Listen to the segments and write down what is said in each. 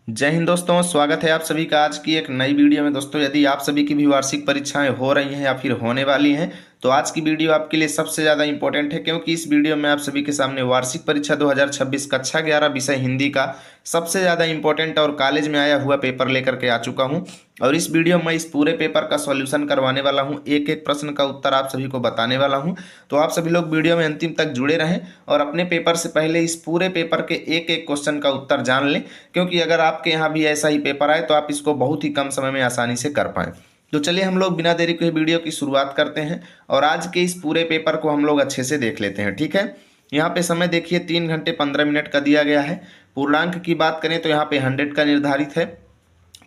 जय हिंद दोस्तों, स्वागत है आप सभी का आज की एक नई वीडियो में। दोस्तों, यदि आप सभी की भी वार्षिक परीक्षाएं हो रही हैं या फिर होने वाली हैं तो आज की वीडियो आपके लिए सबसे ज़्यादा इंपॉर्टेंट है, क्योंकि इस वीडियो में आप सभी के सामने वार्षिक परीक्षा 2026 कक्षा 11 विषय हिंदी का सबसे ज़्यादा इंपॉर्टेंट और कॉलेज में आया हुआ पेपर लेकर के आ चुका हूं। और इस वीडियो में इस पूरे पेपर का सॉल्यूशन करवाने वाला हूं, एक एक प्रश्न का उत्तर आप सभी को बताने वाला हूं। तो आप सभी लोग वीडियो में अंतिम तक जुड़े रहें और अपने पेपर से पहले इस पूरे पेपर के एक एक क्वेश्चन का उत्तर जान लें, क्योंकि अगर आपके यहाँ भी ऐसा ही पेपर आए तो आप इसको बहुत ही कम समय में आसानी से कर पाएं। तो चलिए हम लोग बिना देरी के वीडियो की शुरुआत करते हैं और आज के इस पूरे पेपर को हम लोग अच्छे से देख लेते हैं। ठीक है, यहाँ पे समय देखिए 3 घंटे 15 मिनट का दिया गया है। पूर्णांक की बात करें तो यहाँ पे 100 का निर्धारित है।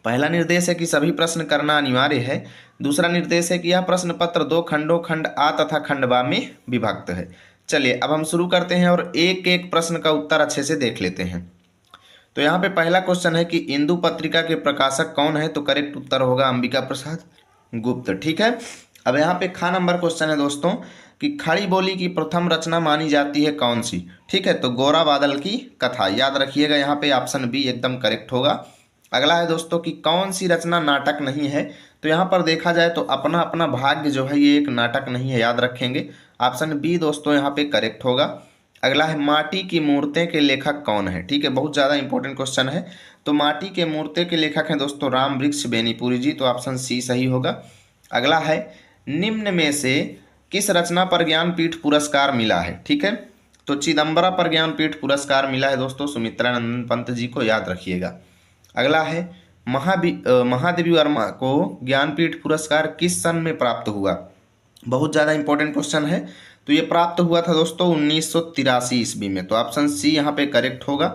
पहला निर्देश है कि सभी प्रश्न करना अनिवार्य है। दूसरा निर्देश है कि यह प्रश्न पत्र 2 खंडों खंड आ तथा खंड बा में विभक्त है। चलिए अब हम शुरू करते हैं और एक एक प्रश्न का उत्तर अच्छे से देख लेते हैं। तो यहाँ पे पहला क्वेश्चन है कि इंदु पत्रिका के प्रकाशक कौन है, तो करेक्ट उत्तर होगा अंबिका प्रसाद गुप्त। ठीक है, अब यहाँ पे खा नंबर क्वेश्चन है दोस्तों कि खड़ी बोली की प्रथम रचना मानी जाती है कौन सी। ठीक है, तो गोरा बादल की कथा, याद रखिएगा यहाँ पे ऑप्शन बी एकदम करेक्ट होगा। अगला है दोस्तों कि कौन सी रचना नाटक नहीं है, तो यहाँ पर देखा जाए तो अपना अपना भाग्य जो है ये एक नाटक नहीं है, याद रखेंगे। ऑप्शन बी दोस्तों यहाँ पे करेक्ट होगा। अगला है माटी की मूर्तें के लेखक कौन है। ठीक है, बहुत ज़्यादा इंपॉर्टेंट क्वेश्चन है। तो माटी के मूर्तें के लेखक हैं दोस्तों राम वृक्ष बेनीपुरी जी, तो ऑप्शन सी सही होगा। अगला है निम्न में से किस रचना पर ज्ञानपीठ पुरस्कार मिला है। ठीक है, तो चिदम्बरा पर ज्ञानपीठ पुरस्कार मिला है दोस्तों सुमित्रानंदन पंत जी को, याद रखिएगा। अगला है महादेवी वर्मा को ज्ञानपीठ पुरस्कार किस सन में प्राप्त हुआ। बहुत ज़्यादा इंपॉर्टेंट क्वेश्चन है। तो ये प्राप्त हुआ था दोस्तों 1983 ईस्वी में, तो ऑप्शन सी यहाँ पे करेक्ट होगा।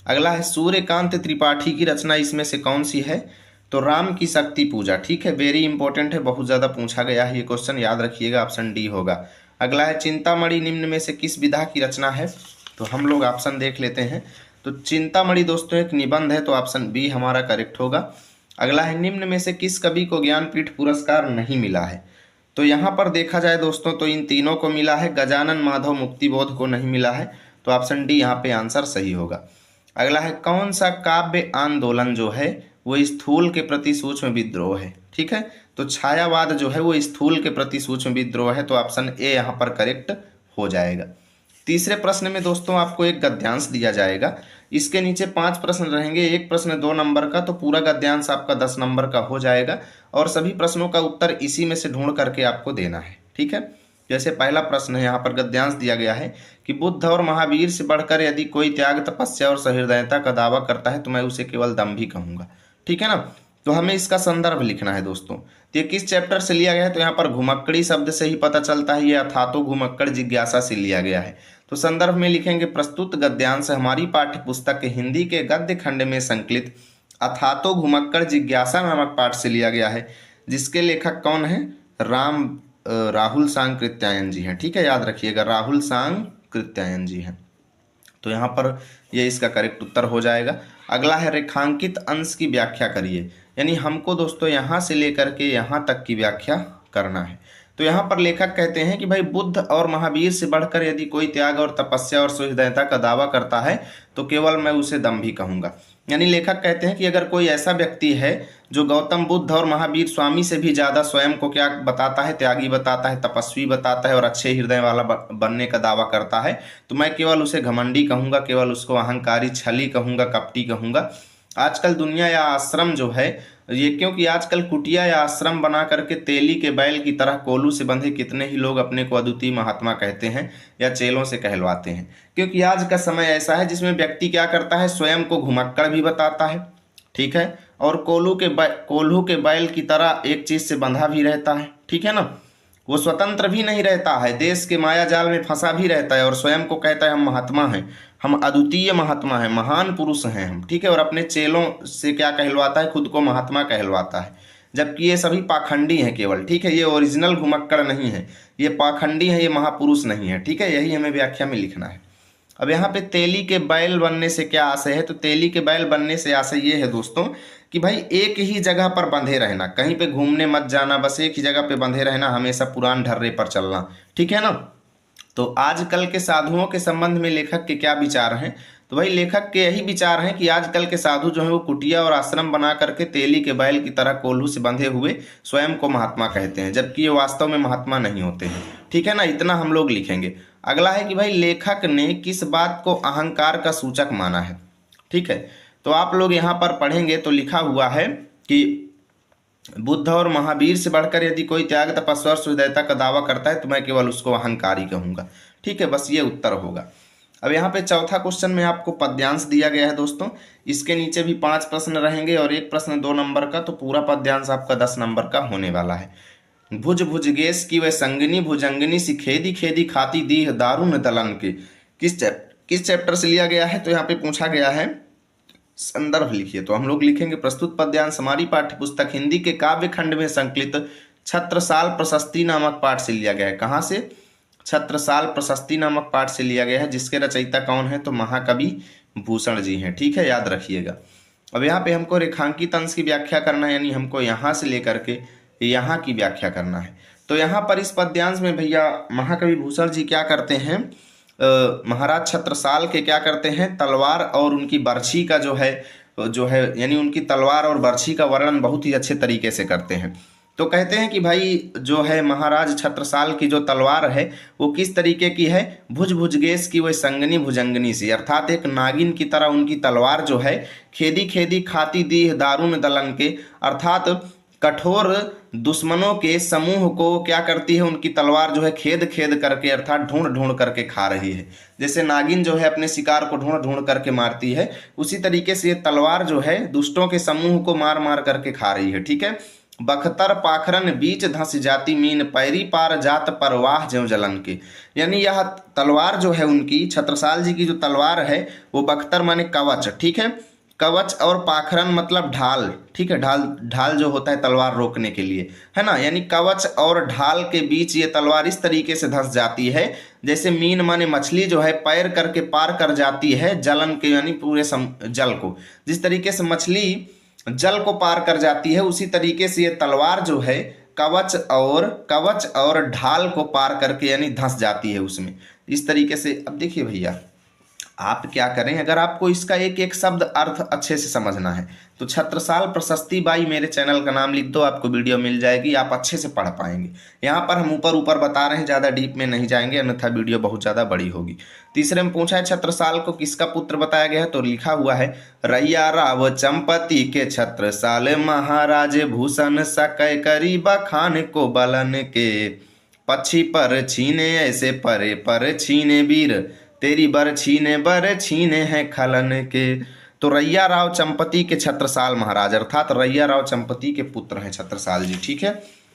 अगला है सूर्यकांत त्रिपाठी की रचना इसमें से कौन सी है, तो राम की शक्ति पूजा। ठीक है, वेरी इंपॉर्टेंट है, बहुत ज़्यादा पूछा गया है ये क्वेश्चन, याद रखिएगा, ऑप्शन डी होगा। अगला है चिंतामणि निम्न में से किस विधा की रचना है, तो हम लोग ऑप्शन देख लेते हैं। तो चिंतामणि दोस्तों एक निबंध है, तो ऑप्शन बी हमारा करेक्ट होगा। अगला है निम्न में से किस कवि को ज्ञानपीठ पुरस्कार नहीं मिला है, तो यहाँ पर देखा जाए दोस्तों तो इन तीनों को मिला है, गजानन माधव मुक्तिबोध को नहीं मिला है, तो ऑप्शन डी यहाँ पे आंसर सही होगा। अगला है कौन सा काव्य आंदोलन जो है वो स्थूल के प्रति सूक्ष्म विद्रोह है। ठीक है, तो छायावाद जो है वो स्थूल के प्रति सूक्ष्म विद्रोह है, तो ऑप्शन ए यहाँ पर करेक्ट हो जाएगा। तीसरे प्रश्न में दोस्तों आपको एक गद्यांश दिया जाएगा, इसके नीचे 5 प्रश्न रहेंगे, एक प्रश्न 2 नंबर का, तो पूरा गद्यांश आपका 10 नंबर का हो जाएगा और सभी प्रश्नों का उत्तर इसी में से ढूंढ करके आपको देना है। ठीक है, जैसे पहला प्रश्न है, यहाँ पर गद्यांश दिया गया है कि बुद्ध और महावीर से बढ़कर यदि कोई त्याग तपस्या और सहृदयता का दावा करता है तो मैं उसे केवल दम्भी कहूंगा। ठीक है ना, तो हमें इसका संदर्भ लिखना है दोस्तों। तो ये किस चैप्टर से लिया गया है, तो यहाँ पर घुमक्कड़ी शब्द से ही पता चलता है, ये अथातो घुमक्कड़ जिज्ञासा से लिया गया है। तो संदर्भ में लिखेंगे प्रस्तुत गद्यांश हमारी पाठ्य पुस्तक हिंदी के गद्य खंड में संकलित अथातो घुमक्कड़ जिज्ञासा नामक पाठ से लिया गया है, जिसके लेखक कौन है, राहुल सांकृत्यायन जी हैं। ठीक है, याद रखिएगा राहुल सांकृत्यायन जी हैं, तो यहाँ पर ये इसका करेक्ट उत्तर हो जाएगा। अगला है रेखांकित अंश की व्याख्या करिए, यानी हमको दोस्तों यहाँ से लेकर के यहाँ तक की व्याख्या करना है। तो यहाँ पर लेखक कहते हैं कि भाई बुद्ध और महावीर से बढ़कर यदि कोई त्याग और तपस्या और सहृदयता का दावा करता है तो केवल मैं उसे दम्भी कहूंगा। यानी लेखक कहते हैं कि अगर कोई ऐसा व्यक्ति है जो गौतम बुद्ध और महावीर स्वामी से भी ज्यादा स्वयं को क्या बताता है, त्यागी बताता है, तपस्वी बताता है और अच्छे हृदय वाला बनने का दावा करता है, तो मैं केवल उसे घमंडी कहूंगा, केवल उसको अहंकारी छली कहूंगा, कपटी कहूंगा। आजकल दुनिया या आश्रम जो है ये, क्योंकि आजकल कुटिया या आश्रम बना करके तेली के बैल की तरह कोलू से बंधे कितने ही लोग अपने को अद्वितीय महात्मा कहते हैं या चेलों से कहलवाते हैं, क्योंकि आज का समय ऐसा है जिसमें व्यक्ति क्या करता है, स्वयं को घुमक्कड़ भी बताता है। ठीक है, और कोल्हू के बैल की तरह एक चीज से बंधा भी रहता है। ठीक है ना, वो स्वतंत्र भी नहीं रहता है, देश के माया जाल में फंसा भी रहता है और स्वयं को कहता है हम महात्मा हैं, हम अद्वितीय महात्मा हैं, महान पुरुष हैं हम। ठीक है, और अपने चेलों से क्या कहलवाता है, खुद को महात्मा कहलवाता है, जबकि ये सभी पाखंडी हैं केवल। ठीक है, ये ओरिजिनल घुमक्कड़ नहीं है, ये पाखंडी है, ये महापुरुष नहीं है। ठीक है, यही हमें व्याख्या में लिखना है। अब यहाँ पे तेली के बैल बनने से क्या आशय है, तो तेली के बैल बनने से आशय ये है दोस्तों कि भाई एक ही जगह पर बंधे रहना, कहीं पे घूमने मत जाना, बस एक ही जगह पे बंधे रहना, हमेशा पुरान ढर्रे पर चलना। ठीक है ना, तो आजकल के साधुओं के संबंध में लेखक के क्या विचार हैं, तो भाई लेखक के यही विचार हैं कि आजकल के साधु जो है वो कुटिया और आश्रम बना करके तेली के बैल की तरह कोल्हू से बंधे हुए स्वयं को महात्मा कहते हैं, जबकि ये वास्तव में महात्मा नहीं होते हैं। ठीक है ना, इतना हम लोग लिखेंगे। अगला है कि भाई लेखक ने किस बात को अहंकार का सूचक माना है। ठीक है, तो आप लोग यहाँ पर पढ़ेंगे तो लिखा हुआ है कि बुद्ध और महावीर से बढ़कर यदि कोई त्याग, तपस्या और सुहृदयता का दावा करता है तो मैं केवल उसको अहंकारी कहूंगा। ठीक है, बस ये उत्तर होगा। अब यहाँ पे चौथा क्वेश्चन में आपको पद्यांश दिया गया है दोस्तों। इसके नीचे भी 5 प्रश्न रहेंगे और एक प्रश्न 2 नंबर का, तो पूरा पद्यांश आपका 10 नंबर का होने वाला है। भुज भुजगेश की वह संगनी भुजंगनी सी खेदी खेदी खाती दीह दारुण दलन के। किस चैप्टर से लिया गया है, तो यहाँ पे पूछा गया है संदर्भ लिखिए। तो हम लोग लिखेंगे प्रस्तुत पद्यांश हमारी पाठ्य पुस्तक हिंदी के काव्य खंड में संकलित छत्रसाल प्रशस्ति नामक पाठ से लिया गया है। कहाँ से? छत्रसाल प्रशस्ति नामक पाठ से लिया गया है, जिसके रचयिता कौन है, तो महाकवि भूषण जी हैं। ठीक है, याद रखिएगा। अब यहाँ पे हमको रेखांकित अंश की व्याख्या करना है, यानी हमको यहाँ से लेकर के यहाँ की व्याख्या करना है। तो यहाँ पर इस पद्यांश में भैया महाकवि भूषण जी क्या करते हैं, महाराज छत्रसाल के क्या करते हैं, तलवार और उनकी बर्छी का जो है यानी उनकी तलवार और बर्छी का वर्णन बहुत ही अच्छे तरीके से करते हैं। तो कहते हैं कि भाई जो है महाराज छत्रसाल की जो तलवार है वो किस तरीके की है, भुज भुजगेश की वह संगनी भुजंगनी सी, अर्थात एक नागिन की तरह उनकी तलवार जो है खेदी खेदी खाती दीह दारुण दलन के, अर्थात कठोर दुश्मनों के समूह को क्या करती है, उनकी तलवार जो है खेद खेद करके अर्थात ढूंढ ढूंढ करके खा रही है। जैसे नागिन जो है अपने शिकार को ढूंढ ढूंढ करके मारती है, उसी तरीके से ये तलवार जो है दुष्टों के समूह को मार मार करके खा रही है। ठीक है, बख्तर पाखरन बीच धंस जाती मीन पैरी पार जात परवाह ज्यों जलन के, यानी यह तलवार जो है उनकी छत्रसाल जी की जो तलवार है वो बख्तर माने कवच, ठीक है, कवच और पाखरन मतलब ढाल। ठीक है, ढाल जो होता है तलवार रोकने के लिए, है ना, यानी कवच और ढाल के बीच ये तलवार इस तरीके से धंस जाती है जैसे मीन माने मछली जो है पैर करके पार कर जाती है जलन के, यानी पूरे जल को। जिस तरीके से मछली जल को पार कर जाती है, उसी तरीके से ये तलवार जो है कवच और ढाल को पार करके यानी धंस जाती है उसमें, इस तरीके से। अब देखिए भैया आप क्या करें, अगर आपको इसका एक एक शब्द अर्थ अच्छे से समझना है तो छत्रसाल प्रशस्ति बाई मेरे चैनल का नाम लिख दो, आपको वीडियो मिल जाएगी, आप अच्छे से पढ़ पाएंगे। यहाँ पर हम ऊपर ऊपर बता रहे हैं, ज़्यादा डीप में नहीं जाएंगे अन्यथा वीडियो बहुत ज़्यादा बड़ी होगी। तीसरे में पूछा है छत्रसाल को किसका पुत्र बताया गया है, तो लिखा हुआ है रैया राव चंपती के छत्रसाल महाराज भूषण सकै करी बखान को बलन के, पक्षी पर छीने ऐसे परे पर छीने वीर तेरी बर छीने हैं खलन के। तो रैया राव चंपती के छत्रसाल महाराज अर्थात रैया राव चंपती के पुत्र हैं छत्रसाल जी। ठीक है,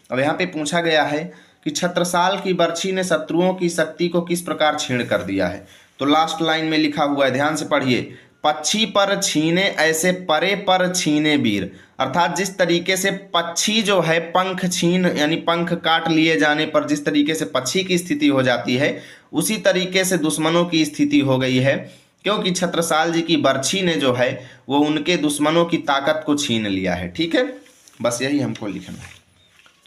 अब यहाँ पे पूछा गया है कि छत्रसाल की बर्छी ने शत्रुओं की शक्ति को किस प्रकार छीण कर दिया है, तो लास्ट लाइन में लिखा हुआ है, ध्यान से पढ़िए, पक्षी पर छीने ऐसे परे पर छीने वीर, अर्थात जिस तरीके से पक्षी जो है पंख छीन यानी पंख काट लिए जाने पर जिस तरीके से पक्षी की स्थिति हो जाती है, उसी तरीके से दुश्मनों की स्थिति हो गई है, क्योंकि छत्रसाल जी की बर्छी ने जो है वो उनके दुश्मनों की ताकत को छीन लिया है। ठीक है, बस यही हमको लिखना है।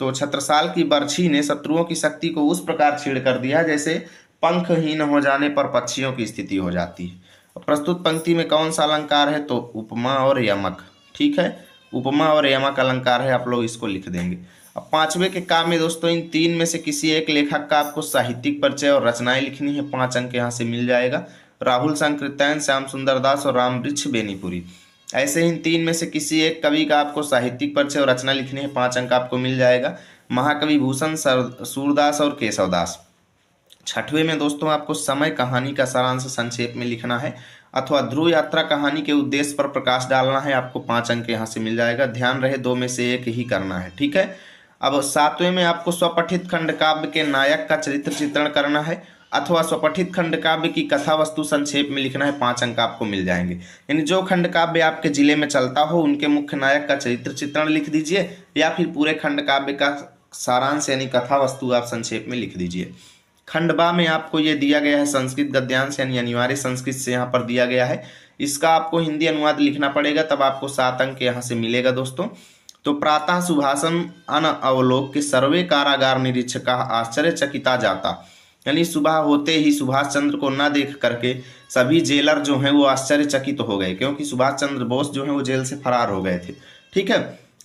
तो छत्रसाल की बर्छी ने शत्रुओं की शक्ति को उस प्रकार छीड़ कर दिया जैसे पंखहीन हो जाने पर पक्षियों की स्थिति हो जाती है। प्रस्तुत पंक्ति में कौन सा अलंकार है, तो उपमा और यमक। ठीक है, उपमा और यमक अलंकार है, आप लोग इसको लिख देंगे। अब पांचवे के काम में दोस्तों इन तीन में से किसी एक लेखक का आपको साहित्यिक परिचय और रचनाएं लिखनी है, 5 अंक यहाँ से मिल जाएगा। राहुल संकृत्यन, श्याम सुंदर दास और रामवृक्ष बेनीपुरी। ऐसे इन तीन में से किसी एक कवि का आपको साहित्यिक परिचय और रचना लिखनी है, 5 अंक आपको मिल जाएगा। महाकवि भूषण, सूरदास और केशवदास। छठवें में दोस्तों आपको समय कहानी का सारांश संक्षेप में लिखना है अथवा ध्रुव यात्रा कहानी के उद्देश्य पर प्रकाश डालना है, आपको 5 अंक यहाँ से मिल जाएगा। ध्यान रहे 2 में से एक ही करना है। ठीक है, अब 7वें में आपको स्वपठित खंड काव्य के नायक का चरित्र चित्रण करना है अथवा स्वपठित खंड काव्य की कथा वस्तु संक्षेप में लिखना है, 5 अंक आपको मिल जाएंगे। यानी जो खंड काव्य आपके जिले में चलता हो उनके मुख्य नायक का चरित्र चित्रण लिख दीजिए, या फिर पूरे खंड काव्य का सारांश यानी कथा वस्तु आप संक्षेप में लिख दीजिए। खंड बा में आपको ये दिया गया है संस्कृत गद्यांश यानी अनिवार्य संस्कृत से यहाँ पर दिया गया है, इसका आपको हिंदी अनुवाद लिखना पड़ेगा, तब आपको 7 अंक यहाँ से मिलेगा दोस्तों। तो प्रातः सुभाषण अन अवलोक के सर्वे कारागार निरीक्षका आश्चर्यचकिता जाता, यानी सुबह होते ही सुभाष चंद्र को न देख करके सभी जेलर जो हैं वो आश्चर्यचकित हो गए, क्योंकि सुभाष चंद्र बोस जो हैं वो जेल से फरार हो गए थे। ठीक है,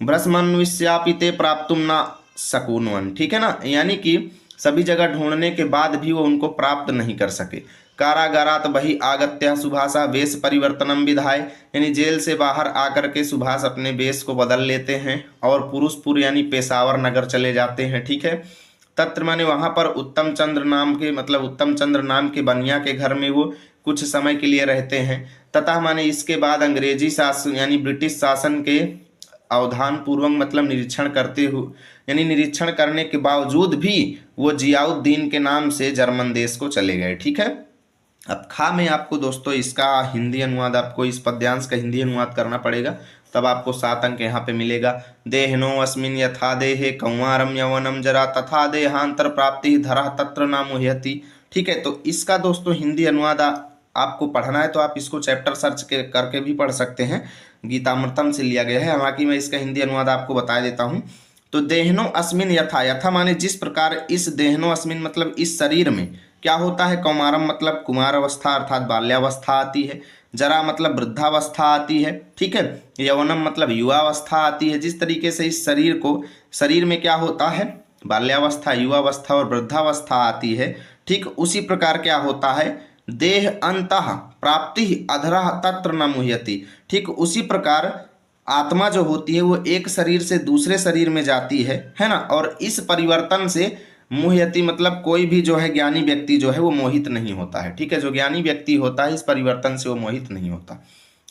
भ्रष्मन्विष्यापि ते प्राप्तुम न शक्नुवन्, ठीक है ना, यानी कि सभी जगह ढूंढने के बाद भी वो उनको प्राप्त नहीं कर सके। कारागारात बहि आगत्य सुभाषा वेश परिवर्तनम विधाय, यानी जेल से बाहर आकर के सुभाष अपने वेश को बदल लेते हैं और पुरुषपुर यानी पेशावर नगर चले जाते हैं। ठीक है, तत्र माने वहां पर उत्तम चंद्र नाम के, मतलब उत्तम चंद्र नाम के बनिया के घर में वो कुछ समय के लिए रहते हैं। तथा माने इसके बाद अंग्रेजी शासन यानी ब्रिटिश शासन के अवधान पूर्वक मतलब निरीक्षण करते हुए, यानी निरीक्षण करने के बावजूद भी वो जियाउद्दीन के नाम से जर्मन देश को चले गए। ठीक है, अब खा में आपको दोस्तों इसका हिंदी अनुवाद, आपको इस पद्यांश का हिंदी अनुवाद करना पड़ेगा, तब आपको 7 अंक यहाँ पे मिलेगा। देहनो अस्मिन यथा देहे कौमारम यौवनम जरा तथा देहांतर प्राप्ति धरा तत्र न मुह्यति। ठीक है, तो इसका दोस्तों हिंदी अनुवाद आपको पढ़ना है तो आप इसको चैप्टर सर्च करके भी पढ़ सकते हैं, गीतामृतम से लिया गया है। हालांकि मैं इसका हिंदी अनुवाद आपको बता देता हूँ। तो देहनो अस्मिन यथा, यथा माने जिस प्रकार, इस देहनो अस्मिन मतलब इस शरीर में क्या होता है, कौमारम मतलब कुमार अवस्था अर्थात बाल्यावस्था आती है, जरा मतलब वृद्धावस्था आती है। ठीक है, यौवनम मतलब युवावस्था आती है। जिस तरीके से इस शरीर में क्या होता है, बाल्यावस्था, युवावस्था और वृद्धावस्था आती है, ठीक उसी प्रकार क्या होता है, देह अंतः प्राप्ति अधरः तत्र न मुह्यति। ठीक उसी प्रकार आत्मा जो होती है वो एक शरीर से दूसरे शरीर में जाती है ना, और इस परिवर्तन से मुह्यति मतलब कोई भी जो है ज्ञानी व्यक्ति जो है वो मोहित नहीं होता है। ठीक है, जो ज्ञानी व्यक्ति होता है इस परिवर्तन से वो मोहित नहीं होता।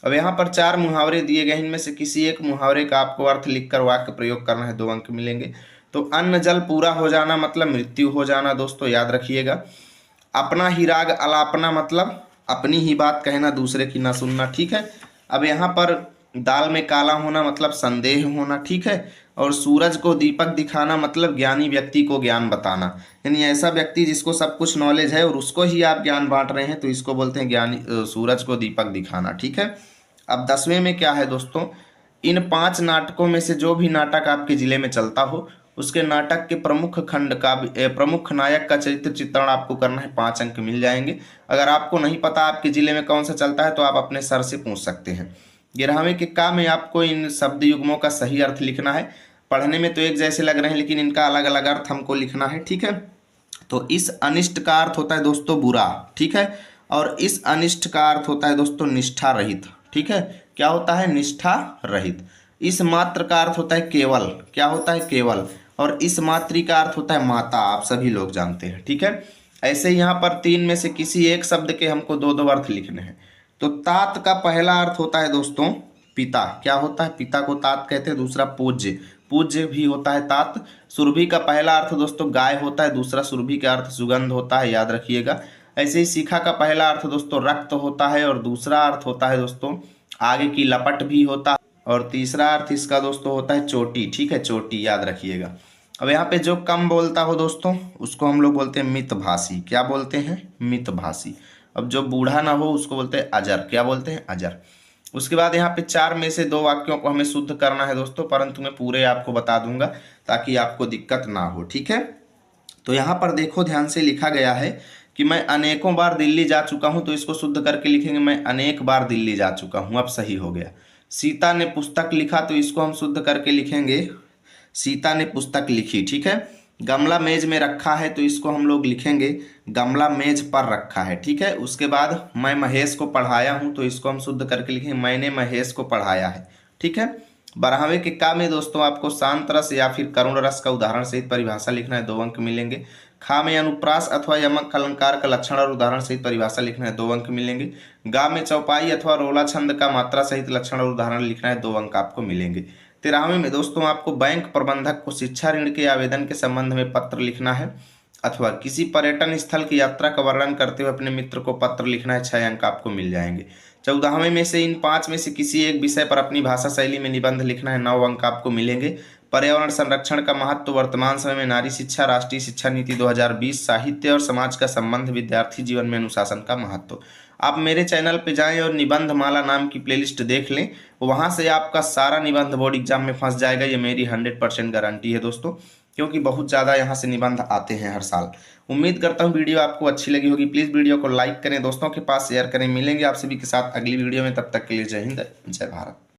अब यहाँ पर 4 मुहावरे दिए गए, इनमें से किसी एक मुहावरे का आपको अर्थ लिखकर वाक्य प्रयोग करना है, 2 अंक मिलेंगे। तो अन्न जल पूरा हो जाना मतलब मृत्यु हो जाना, दोस्तों याद रखिएगा। अपना ही राग अलापना मतलब अपनी ही बात कहना, दूसरे की ना सुनना। ठीक है, अब यहाँ पर दाल में काला होना मतलब संदेह होना। ठीक है, और सूरज को दीपक दिखाना मतलब ज्ञानी व्यक्ति को ज्ञान बताना, यानी ऐसा व्यक्ति जिसको सब कुछ नॉलेज है और उसको ही आप ज्ञान बांट रहे हैं, तो इसको बोलते हैं ज्ञानी, सूरज को दीपक दिखाना। ठीक है, अब 10वें में क्या है दोस्तों, इन 5 नाटकों में से जो भी नाटक आपके जिले में चलता हो उसके नाटक के प्रमुख खंड का प्रमुख नायक का चरित्र चित्रण आपको करना है, 5 अंक मिल जाएंगे। अगर आपको नहीं पता आपके जिले में कौन सा चलता है तो आप अपने सर से पूछ सकते हैं। 11वें के का में आपको इन शब्द युग्मों का सही अर्थ लिखना है। पढ़ने में तो एक जैसे लग रहे हैं लेकिन इनका अलग अलग अर्थ हमको लिखना है। ठीक है, तो इस अनिष्ट का अर्थ होता है दोस्तों बुरा। ठीक है, और इस अनिष्ट का अर्थ होता है दोस्तों निष्ठा रहित। ठीक है, क्या होता है, निष्ठा रहित। इस मात्र का अर्थ होता है केवल, क्या होता है, केवल। और इस मात्री का अर्थ होता है माता, आप सभी लोग जानते हैं। ठीक है, ऐसे यहाँ पर 3 में से किसी एक शब्द के हमको 2 अर्थ लिखने हैं। तो तात का पहला अर्थ होता है दोस्तों पिता, क्या होता है, पिता को तात कहते हैं। दूसरा पूज्य, पूज्य भी होता है तात। सुरभि का पहला अर्थ दोस्तों गाय होता है, दूसरा सुरभि का अर्थ सुगंध होता है, याद रखिएगा। ऐसे ही शिखा का पहला अर्थ दोस्तों रक्त होता है और दूसरा अर्थ होता है दोस्तों आगे की लपट भी होता है, और तीसरा अर्थ इसका दोस्तों होता है चोटी। ठीक है, चोटी, याद रखिएगा। अब यहाँ पे जो कम बोलता हो दोस्तों उसको हम लोग बोलते हैं मितभाषी, क्या बोलते हैं, मितभाषी। अब जो बूढ़ा ना हो उसको बोलते हैं अजर, क्या बोलते हैं, अजर। उसके बाद यहाँ पे 4 में से 2 वाक्यों को हमें शुद्ध करना है दोस्तों, परंतु मैं पूरे आपको बता दूंगा ताकि आपको दिक्कत ना हो। ठीक है, तो यहाँ पर देखो ध्यान से लिखा गया है कि मैं अनेकों बार दिल्ली जा चुका हूँ, तो इसको शुद्ध करके लिखेंगे मैं अनेक बार दिल्ली जा चुका हूँ। अब सही हो गया। सीता ने पुस्तक लिखा, तो इसको हम शुद्ध करके लिखेंगे सीता ने पुस्तक लिखी। ठीक है, गमला मेज में रखा है, तो इसको हम लोग लिखेंगे गमला मेज पर रखा है। ठीक है, उसके बाद मैं महेश को पढ़ाया हूं, तो इसको हम शुद्ध करके लिखेंगे मैंने महेश को पढ़ाया है। ठीक है, 12वें के का में दोस्तों आपको शांत रस या फिर करुण रस का उदाहरण सहित परिभाषा लिखना है, 2 अंक मिलेंगे। खा में अनुप्रास अथवा यमक अलंकार का लक्षण और उदाहरण सहित परिभाषा लिखना है, 2 अंक मिलेंगे। गा में चौपाई अथवा रोला छंद का मात्रा सहित लक्षण और उदाहरण लिखना है, 2 अंक आपको मिलेंगे। 13वें में दोस्तों आपको बैंक प्रबंधक को शिक्षा ऋण के आवेदन के संबंध में पत्र लिखना है, अथवा किसी पर्यटन स्थल की यात्रा का वर्णन करते हुए अपने मित्र को पत्र लिखना है, 6 अंक आपको मिल जाएंगे। 14वें में से इन 5 में से किसी एक विषय पर अपनी भाषा शैली में निबंध लिखना है, 9 अंक आपको मिलेंगे। पर्यावरण संरक्षण का महत्व, वर्तमान समय में नारी शिक्षा, राष्ट्रीय शिक्षा नीति 2020, साहित्य और समाज का संबंध, विद्यार्थी जीवन में अनुशासन का महत्व। आप मेरे चैनल पे जाएं और निबंध माला नाम की प्लेलिस्ट देख लें, वहां से आपका सारा निबंध बोर्ड एग्जाम में फंस जाएगा। ये मेरी 100% गारंटी है दोस्तों, क्योंकि बहुत ज़्यादा यहाँ से निबंध आते हैं हर साल। उम्मीद करता हूँ वीडियो आपको अच्छी लगी होगी। प्लीज़ वीडियो को लाइक करें, दोस्तों के पास शेयर करें। मिलेंगे आप सभी के साथ अगली वीडियो में, तब तक के लिए जय हिंद, जय भारत।